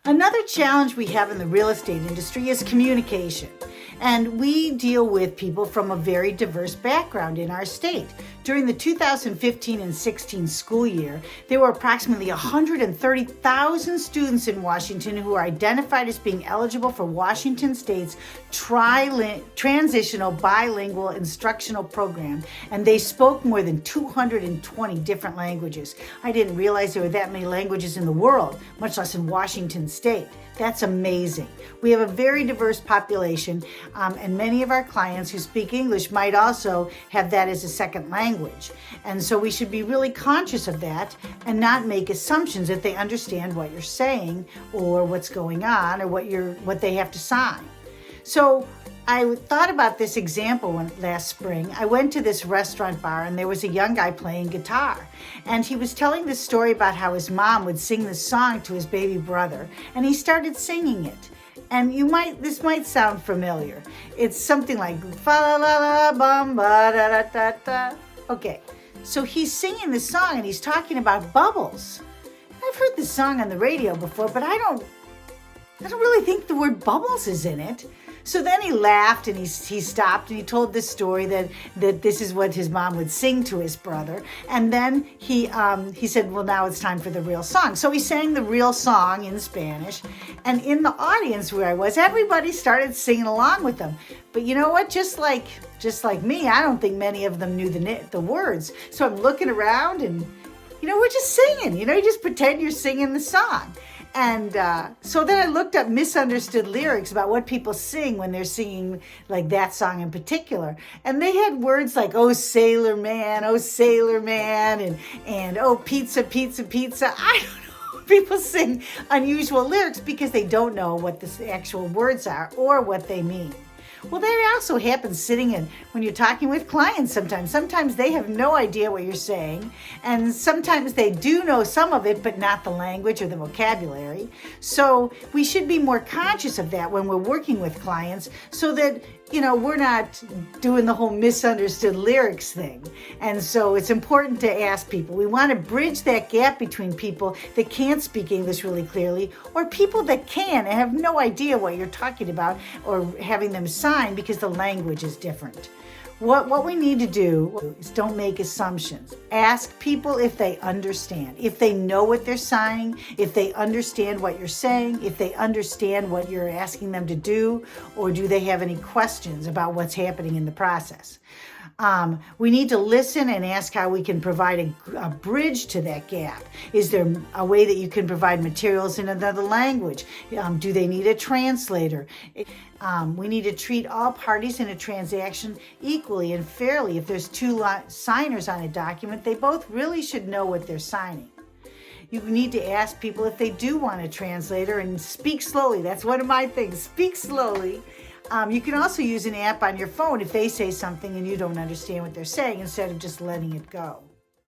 Another challenge we have in the real estate industry is communication. And we deal with people from a very diverse background in our state. During the 2015 and 16 school year, there were approximately 130,000 students in Washington who are identified as being eligible for Washington State's transitional bilingual instructional program, and they spoke more than 220 different languages. I didn't realize there were that many languages in the world, much less in Washington State. That's amazing. We have a very diverse population, and many of our clients who speak English might also have that as a second language. And so we should be really conscious of that and not make assumptions that they understand what you're saying or what's going on or what they have to sign. So I thought about this example last spring. I went to this restaurant bar and there was a young guy playing guitar. And he was telling this story about how his mom would sing this song to his baby brother. And he started singing it. And this might sound familiar. It's something like fa la la la bum ba da da da da. Okay, so he's singing this song and he's talking about bubbles. I've heard this song on the radio before, but I don't really think the word bubbles is in it. So then he laughed and he stopped and he told this story that this is what his mom would sing to his brother. And then he said, well, now it's time for the real song. So he sang the real song in Spanish. And in the audience where I was, everybody started singing along with him. But you know what? Just like me, I don't think many of them knew the words. So I'm looking around and, we're just singing. You just pretend you're singing the song. And so then I looked up misunderstood lyrics about what people sing when they're singing like that song in particular. And they had words like, oh, sailor man, and oh, pizza, pizza, pizza. I don't know. People sing unusual lyrics because they don't know what the actual words are or what they mean. Well, that also happens when you're talking with clients sometimes. Sometimes they have no idea what you're saying, and sometimes they do know some of it, but not the language or the vocabulary. So we should be more conscious of that when we're working with clients so that, we're not doing the whole misunderstood lyrics thing. And so it's important to ask people. We want to bridge that gap between people that can't speak English really clearly or people that can and have no idea what you're talking about or having them sign because the language is different. What we need to do is don't make assumptions. Ask people if they understand, if they know what they're signing, if they understand what you're saying, if they understand what you're asking them to do, or do they have any questions about what's happening in the process. We need to listen and ask how we can provide a bridge to that gap. Is there a way that you can provide materials in another language? Do they need a translator? We need to treat all parties in a transaction equally and fairly. If there's two signers on a document, they both really should know what they're signing. You need to ask people if they do want a translator and speak slowly. That's one of my things. Speak slowly. You can also use an app on your phone if they say something and you don't understand what they're saying instead of just letting it go.